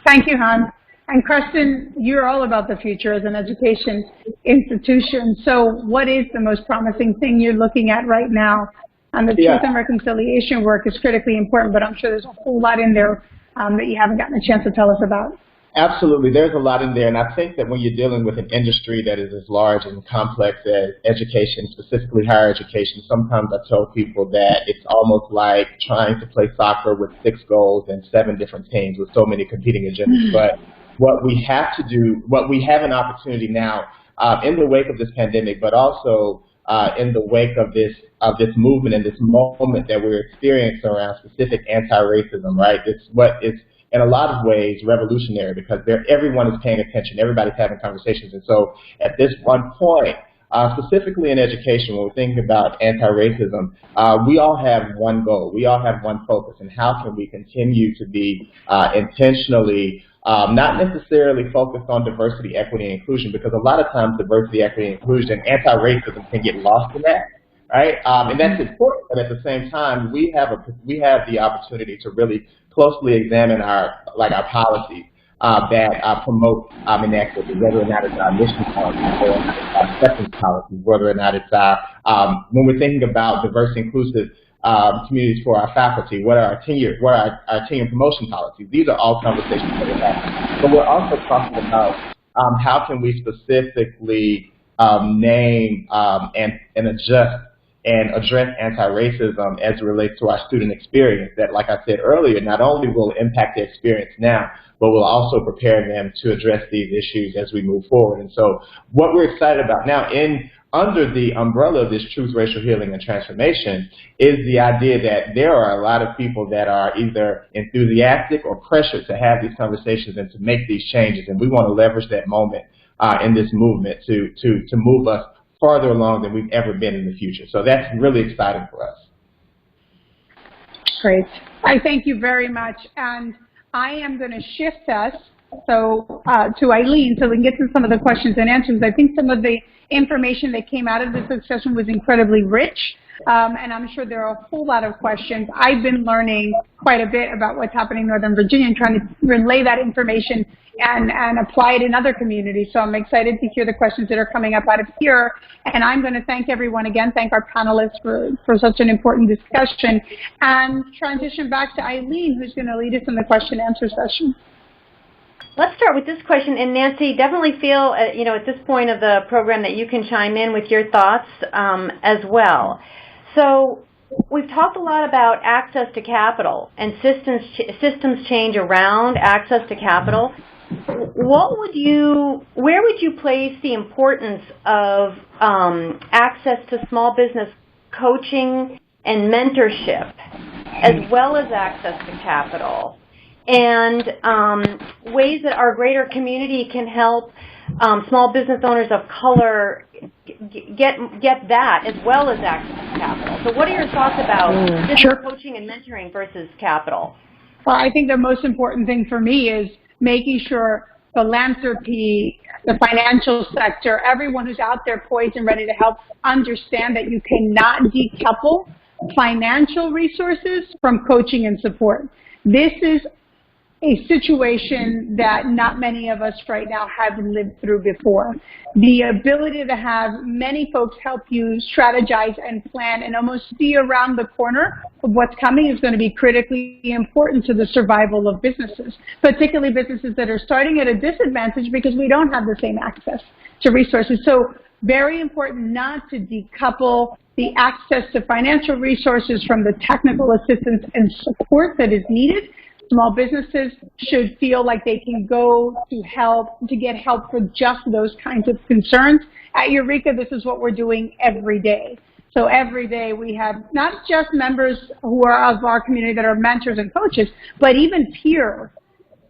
Speaker 2: Thank you, Han. And Preston, you're all about the future as an education institution. So what is the most promising thing you're looking at right now? And the truth and reconciliation work is critically important, but I'm sure there's a whole lot in there that you haven't gotten a chance to tell us about.
Speaker 6: Absolutely. There's a lot in there. And I think that when you're dealing with an industry that is as large and complex as education, specifically higher education, sometimes I tell people that it's almost like trying to play soccer with 6 goals and 7 different teams with so many competing agendas. But what we have to do, what we have an opportunity now in the wake of this pandemic, but also in the wake of this movement and this moment that we're experiencing around specific anti-racism, right? It's what is in a lot of ways revolutionary because everyone is paying attention, everybody's having conversations. And so at this one point, specifically in education, when we're thinking about anti-racism, we all have one goal. We all have one focus, and how can we continue to be intentionally not necessarily focused on diversity, equity, and inclusion, because a lot of times diversity, equity, and inclusion, anti-racism can get lost in that, right? And that's important, but at the same time, we have the opportunity to really closely examine our policies that promote inequity, whether or not it's our mission policy, whether or not it's our acceptance policy, whether or not it's our when we're thinking about diverse, inclusive communities for our faculty, what are our tenure promotion policies. These are all conversations that we're having. But we're also talking about how can we specifically name and adjust and address anti-racism as it relates to our student experience that, like I said earlier, not only will impact their experience now, but will also prepare them to address these issues as we move forward. And so what we're excited about now, under the umbrella of this Truth, Racial Healing, and Transformation, is the idea that there are a lot of people that are either enthusiastic or pressured to have these conversations and to make these changes. And we want to leverage that moment in this movement to move us farther along than we've ever been in the future. So that's really exciting for us.
Speaker 2: Great. I thank you very much. And I am going to shift us to Eileen so we can get to some of the questions and answers. I think some of the information that came out of this discussion was incredibly rich, and I'm sure there are a whole lot of questions. I've been learning quite a bit about what's happening in Northern Virginia and trying to relay that information and apply it in other communities. So I'm excited to hear the questions that are coming up out of here. And I'm going to thank everyone again, thank our panelists for such an important discussion, and transition back to Eileen, who's going to lead us in the question and answer session.
Speaker 1: Let's start with this question. And Nancy, definitely feel, at this point of the program that you can chime in with your thoughts as well. So we've talked a lot about access to capital and systems change around access to capital. Where would you place the importance of access to small business coaching and mentorship, as well as access to capital, and ways that our greater community can help small business owners of color get that as well as access to capital? So what are your thoughts about business coaching and mentoring versus capital?
Speaker 2: Well, I think the most important thing for me is making sure philanthropy, the financial sector, everyone who's out there poised and ready to help understand that you cannot decouple financial resources from coaching and support. This is a situation that not many of us right now have lived through before. The ability to have many folks help you strategize and plan and almost see around the corner of what's coming is going to be critically important to the survival of businesses, particularly businesses that are starting at a disadvantage because we don't have the same access to resources. So very important not to decouple the access to financial resources from the technical assistance and support that is needed. Small businesses should feel like they can go to get help for just those kinds of concerns. At Eureka, this is what we're doing every day. So every day we have not just members who are of our community that are mentors and coaches, but even peer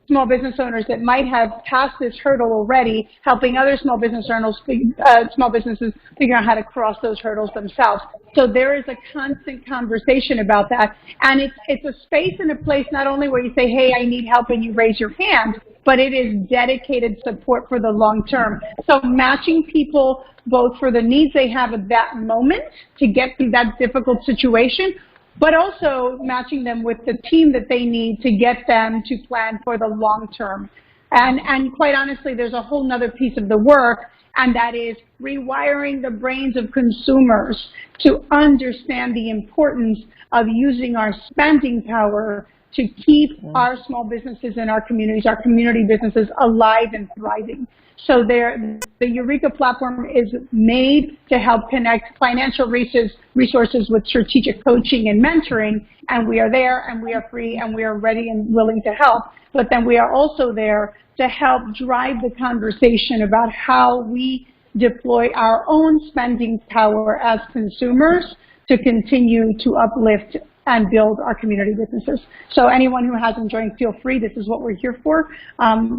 Speaker 2: small business owners that might have passed this hurdle already, helping other small businesses figure out how to cross those hurdles themselves. So there is a constant conversation about that. And it's a space and a place not only where you say, hey, I need help, and you raise your hand, but it is dedicated support for the long term. So matching people both for the needs they have at that moment to get through that difficult situation, but also matching them with the team that they need to get them to plan for the long term. And quite honestly, there's a whole nother piece of the work, and that is rewiring the brains of consumers to understand the importance of using our spending power to keep our small businesses and our communities, our community businesses alive and thriving. So the Eureka platform is made to help connect financial resources with strategic coaching and mentoring, and we are there, and we are free, and we are ready and willing to help. But then we are also there to help drive the conversation about how we deploy our own spending power as consumers to continue to uplift and build our community businesses. So anyone who hasn't joined, feel free. This is what we're here for.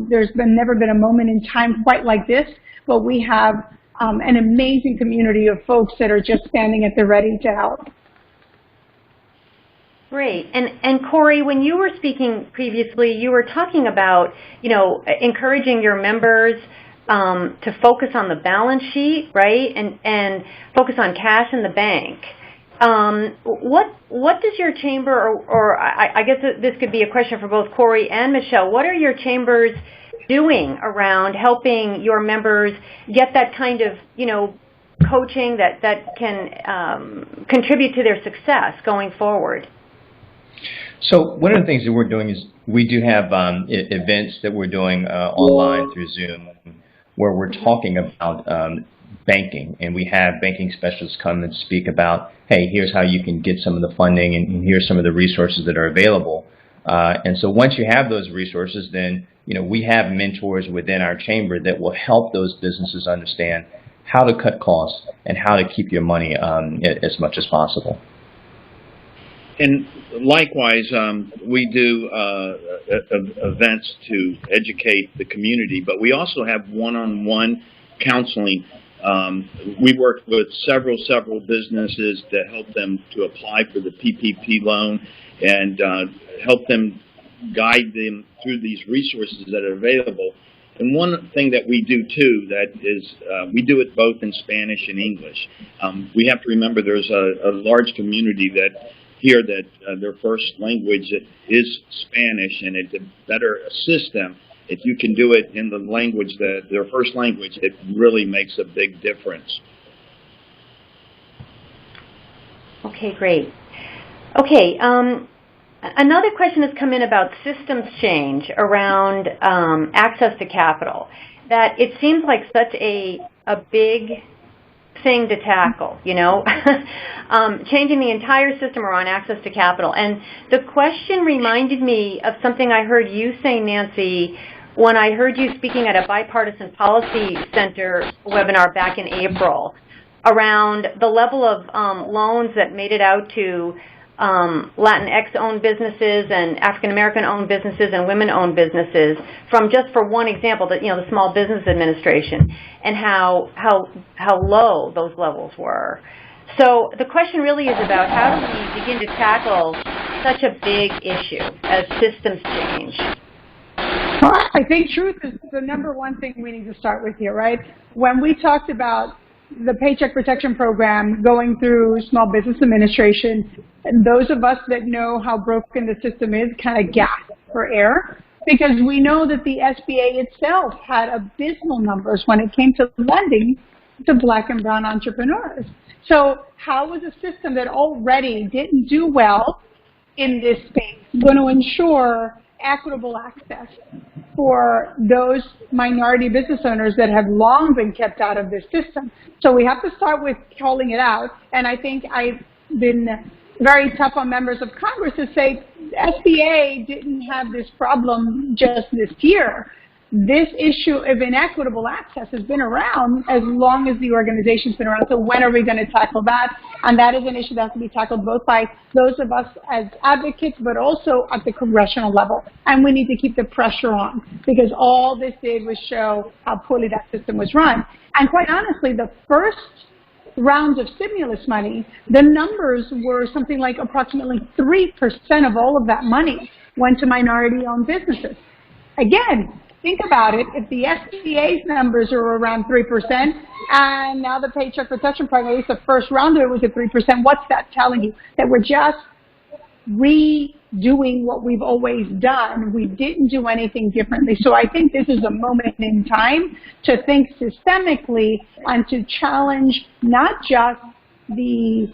Speaker 2: There's never been a moment in time quite like this, but we have an amazing community of folks that are just standing at the ready to help.
Speaker 1: Great. And Corey, when you were speaking previously, you were talking about, encouraging your members to focus on the balance sheet, right, and focus on cash in the bank. What does your chamber, or I guess this could be a question for both Corey and Michelle, what are your chambers doing around helping your members get that kind of, coaching that can contribute to their success going forward?
Speaker 3: So one of the things that we're doing is we do have events that we're doing online through Zoom where we're talking about banking, and we have banking specialists come and speak about, hey, here's how you can get some of the funding, and here's some of the resources that are available. And so once you have those resources, then we have mentors within our chamber that will help those businesses understand how to cut costs and how to keep your money as much as possible.
Speaker 4: And likewise, we do events to educate the community, but we also have one-on-one counseling. We work with several businesses to help them to apply for the PPP loan and help them guide them through these resources that are available. And one thing that we do too, that is, we do it both in Spanish and English. We have to remember there's a large community that here that their first language is Spanish, and it better assist them. If you can do it in the language, their first language, it really makes a big difference.
Speaker 1: Okay, great. Okay, another question has come in about systems change around access to capital. That it seems like such a big thing to tackle, changing the entire system around access to capital. And the question reminded me of something I heard you say, Nancy, when I heard you speaking at a Bipartisan Policy Center webinar back in April around the level of loans that made it out to Latinx-owned businesses and African-American-owned businesses and women-owned businesses, from just for one example, the Small Business Administration, and how low those levels were. So the question really is about how do we begin to tackle such a big issue as systems change?
Speaker 2: Well, I think truth is the number one thing we need to start with here, right? When we talked about the Paycheck Protection Program going through Small Business Administration, and those of us that know how broken the system is kind of gasp for air, because we know that the SBA itself had abysmal numbers when it came to lending to Black and brown entrepreneurs. So how was a system that already didn't do well in this space going to ensure equitable access for those minority business owners that have long been kept out of this system? So we have to start with calling it out. And I think I've been very tough on members of Congress to say SBA didn't have this problem just this year. This issue of inequitable access has been around as long as the organization's been around. So when are we going to tackle that? And that is an issue that has to be tackled both by those of us as advocates, but also at the congressional level. And we need to keep the pressure on, because all this did was show how poorly that system was run. And quite honestly, the first rounds of stimulus money, the numbers were something like approximately 3% of all of that money went to minority-owned businesses. Again, think about it. If the SBA's numbers are around 3%, and now the Paycheck Protection Program, at least the first round of it was at 3%, what's that telling you? That we're just redoing what we've always done. We didn't do anything differently. So I think this is a moment in time to think systemically and to challenge not just the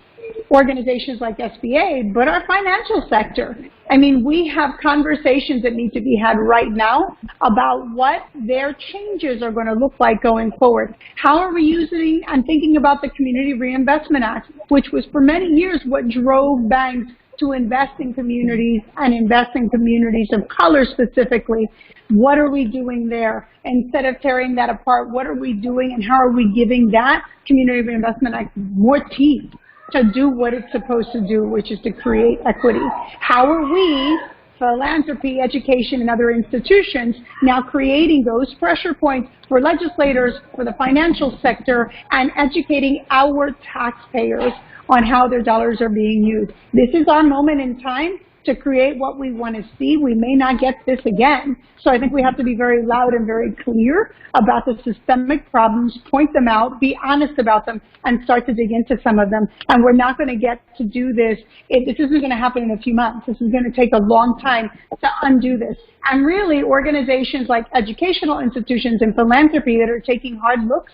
Speaker 2: organizations like SBA, but our financial sector. I mean, we have conversations that need to be had right now about what their changes are going to look like going forward. How are we using and thinking about the Community Reinvestment Act, which was for many years what drove banks to invest in communities and invest in communities of color specifically? What are we doing there? Instead of tearing that apart, what are we doing, and how are we giving that Community Reinvestment Act more teeth to do what it's supposed to do, which is to create equity? How are we philanthropy, education, and other institutions, now creating those pressure points for legislators, for the financial sector, and educating our taxpayers on how their dollars are being used. This is our moment in time to create what we want to see. We may not get this again. So I think we have to be very loud and very clear about the systemic problems, point them out, be honest about them, and start to dig into some of them. And we're not going to get to do this. This isn't going to happen in a few months. This is going to take a long time to undo this. And really, organizations like educational institutions and philanthropy that are taking hard looks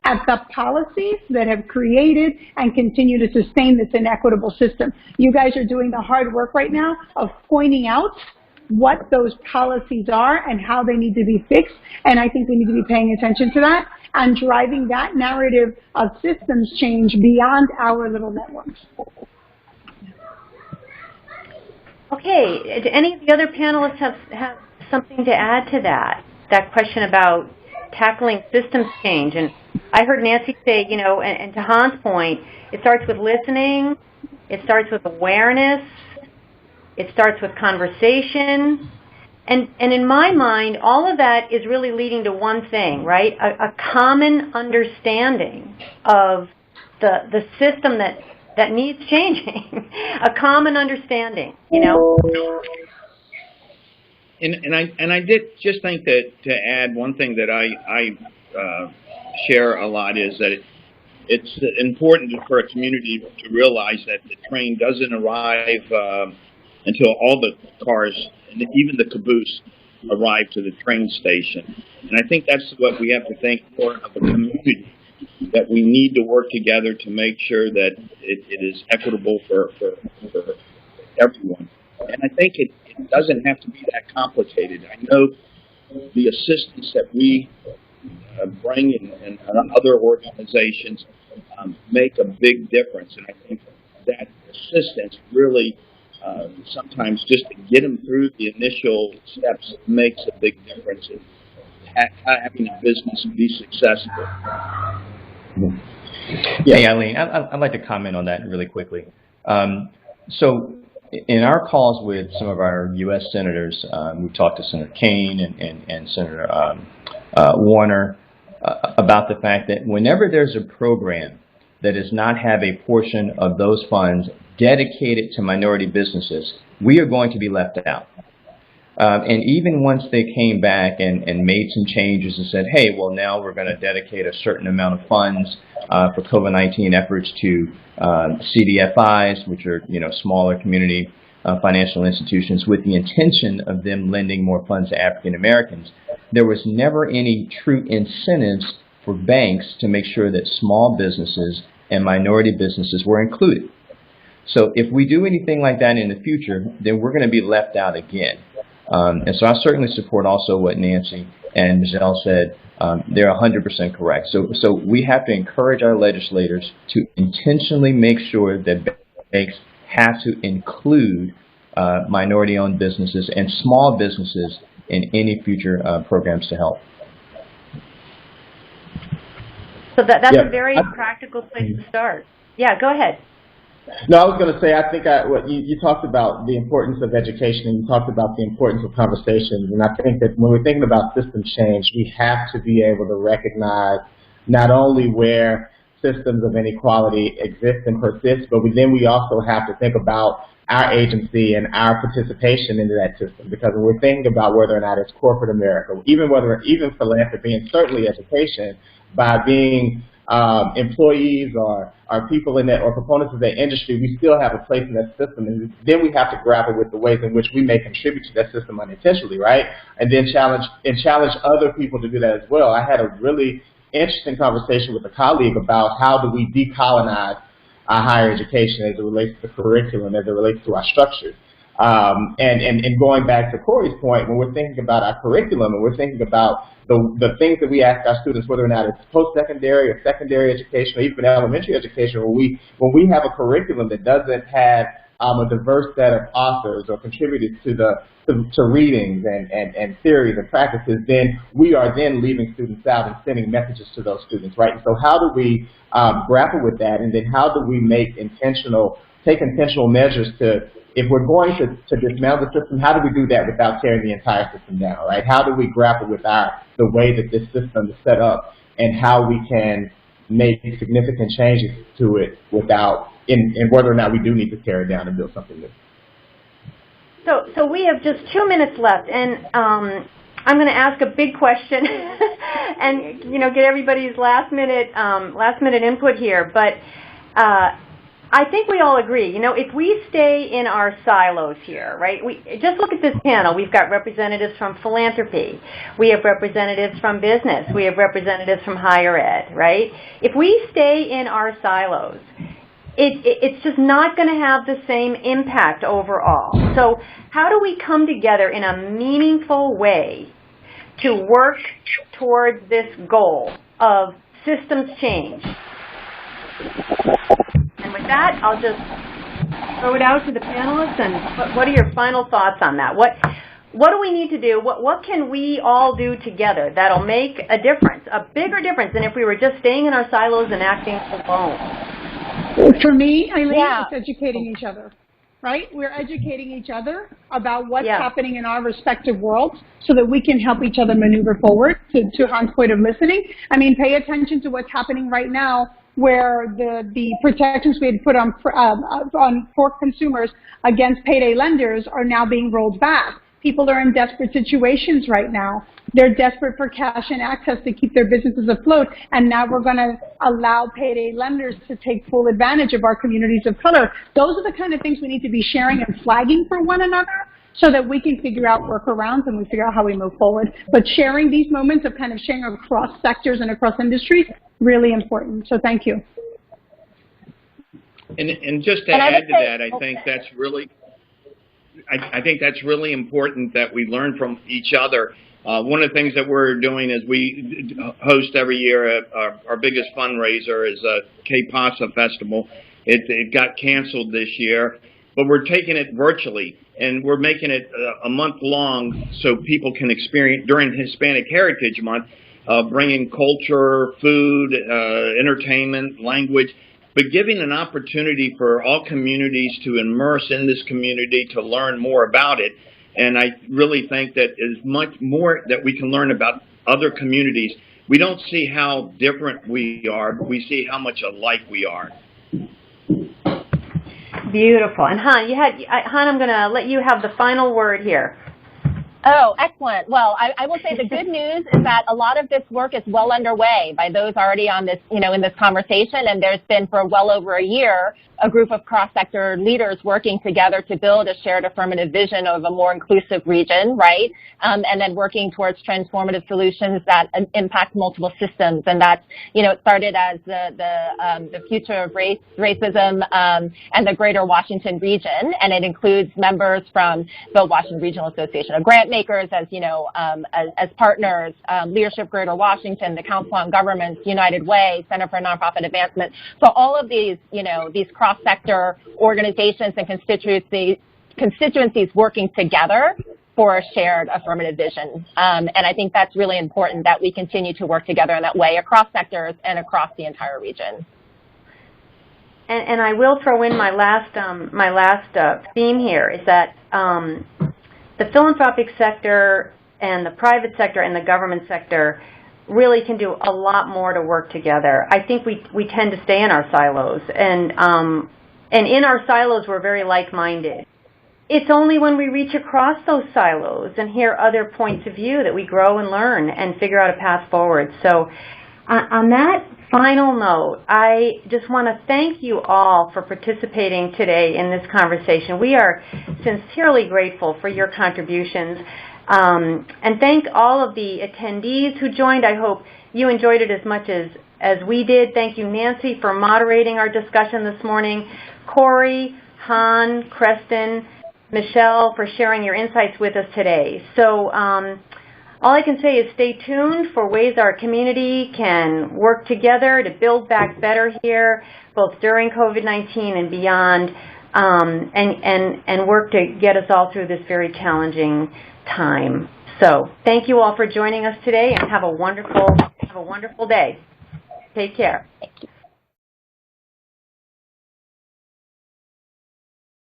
Speaker 2: at the policies that have created and continue to sustain this inequitable system. You guys are doing the hard work right now of pointing out what those policies are and how they need to be fixed, and I think we need to be paying attention to that and driving that narrative of systems change beyond our little networks.
Speaker 1: Okay, do any of the other panelists have something to add to that question about tackling systems change? And I heard Nancy say, you know, and to Han's point, it starts with listening, it starts with awareness, it starts with conversation, and in my mind, all of that is really leading to one thing, right? A common understanding of the system that needs changing, a common understanding, you know?
Speaker 4: And I did just think that to add one thing that I share a lot is that it's important for a community to realize that the train doesn't arrive until all the cars and even the caboose arrive to the train station. And I think that's what we have to think for of a community, that we need to work together to make sure that it is equitable for everyone. And I think it doesn't have to be that complicated. I know the assistance that we bring in other organizations make a big difference. And I think that assistance really sometimes just to get them through the initial steps makes a big difference in having a business be successful.
Speaker 3: Yeah. Hey, Eileen, I'd like to comment on that really quickly. So in our calls with some of our U.S. senators, we've talked to Senator Kaine and Senator Warner about the fact that whenever there's a program that does not have a portion of those funds dedicated to minority businesses, we are going to be left out. And even once they came back and made some changes and said, hey, well, now we're going to dedicate a certain amount of funds for COVID-19 efforts to CDFIs, which are, you know, smaller community financial institutions, with the intention of them lending more funds to African Americans, there was never any true incentives for banks to make sure that small businesses and minority businesses were included. So if we do anything like that in the future, then we're going to be left out again. And so I certainly support also what Nancy and Giselle said. They're 100% correct. So we have to encourage our legislators to intentionally make sure that banks have to include minority-owned businesses and small businesses in any future programs to help.
Speaker 1: So that's a very practical place to start. Yeah, go ahead.
Speaker 6: No, I was going to say, I think what you talked about the importance of education, and you talked about the importance of conversations. And I think that when we're thinking about system change, we have to be able to recognize not only where systems of inequality exist and persist, but then we also have to think about our agency and our participation into that system. Because when we're thinking about whether or not it's corporate America, even philanthropy and certainly education, by being employees or people in that or proponents of that industry, we still have a place in that system, and then we have to grapple with the ways in which we may contribute to that system unintentionally, right? And then challenge other people to do that as well. I had a really interesting conversation with a colleague about how do we decolonize our higher education as it relates to curriculum, as it relates to our structures. And going back to Corey's point, when we're thinking about our curriculum and we're thinking about the things that we ask our students, whether or not it's post-secondary or secondary education or even elementary education, when we have a curriculum that doesn't have a diverse set of authors or contributors to readings and theories and practices, then we are then leaving students out and sending messages to those students, right? And so how do we grapple with that, and then how do we take intentional measures to if we're going to dismantle the system, how do we do that without tearing the entire system down, right? How do we grapple with the way that this system is set up and how we can make significant changes to it without, in whether or not we do need to tear it down and build something new?
Speaker 1: So we have just 2 minutes left, and I'm going to ask a big question, and get everybody's last minute input here. But I think we all agree. If we stay in our silos here, right? Just look at this panel. We've got representatives from philanthropy. We have representatives from business. We have representatives from higher ed, right? If we stay in our silos, it's just not going to have the same impact overall. So how do we come together in a meaningful way to work towards this goal of systems change? And with that, I'll just throw it out to the panelists, and what are your final thoughts on that? What do we need to do? What can we all do together that'll make a difference, a bigger difference than if we were just staying in our silos and acting alone?
Speaker 2: For me, Eileen, it's educating each other, right? We're educating each other about what's happening in our respective worlds so that we can help each other maneuver forward. To Han's point of listening, I mean, pay attention to what's happening right now, where the protections we had put on for consumers against payday lenders are now being rolled back. People are in desperate situations right now. They're desperate for cash and access to keep their businesses afloat, and now we're going to allow payday lenders to take full advantage of our communities of color. Those are the kind of things we need to be sharing and flagging for one another so that we can figure out workarounds and we figure out how we move forward. But sharing these moments of kind of sharing across sectors and across industries, really important. So thank you.
Speaker 4: And just to add to that, I think that's really important that we learn from each other. One of the things that we're doing is we host every year our biggest fundraiser is a K-Pasa Festival. It got canceled this year, but we're taking it virtually, and we're making it a month long so people can experience during Hispanic Heritage Month, bringing culture, food, entertainment, language, but giving an opportunity for all communities to immerse in this community, to learn more about it. And I really think that as much more that we can learn about other communities, we don't see how different we are, but we see how much alike we are.
Speaker 1: Beautiful. And Han, I'm going to let you have the final word here.
Speaker 5: Oh, excellent. Well, I will say the good news is that a lot of this work is well underway by those already on this, in this conversation. And there's been for well over a year a group of cross-sector leaders working together to build a shared affirmative vision of a more inclusive region, right? And then working towards transformative solutions that impact multiple systems. And that's, it started as the future of racism and the Greater Washington region, and it includes members from the Washington Regional Association of Grant Makers as partners, Leadership Greater Washington, the Council on Governments, United Way, Center for Nonprofit Advancement. So all of these, these cross-sector organizations and constituencies working together for a shared affirmative vision. And I think that's really important that we continue to work together in that way across sectors and across the entire region.
Speaker 1: And I will throw in my last theme here is that the philanthropic sector and the private sector and the government sector really can do a lot more to work together. I think we tend to stay in our silos, and in our silos we're very like-minded. It's only when we reach across those silos and hear other points of view that we grow and learn and figure out a path forward. So on that final note, I just want to thank you all for participating today in this conversation. We are sincerely grateful for your contributions. And thank all of the attendees who joined. I hope you enjoyed it as much as we did. Thank you, Nancy, for moderating our discussion this morning. Corey, Han, Creston, Michelle, for sharing your insights with us today. So all I can say is stay tuned for ways our community can work together to build back better here, both during COVID-19 and beyond, and work to get us all through this very challenging time. So thank you all for joining us today, and have a wonderful day. Take care.
Speaker 5: Thank you.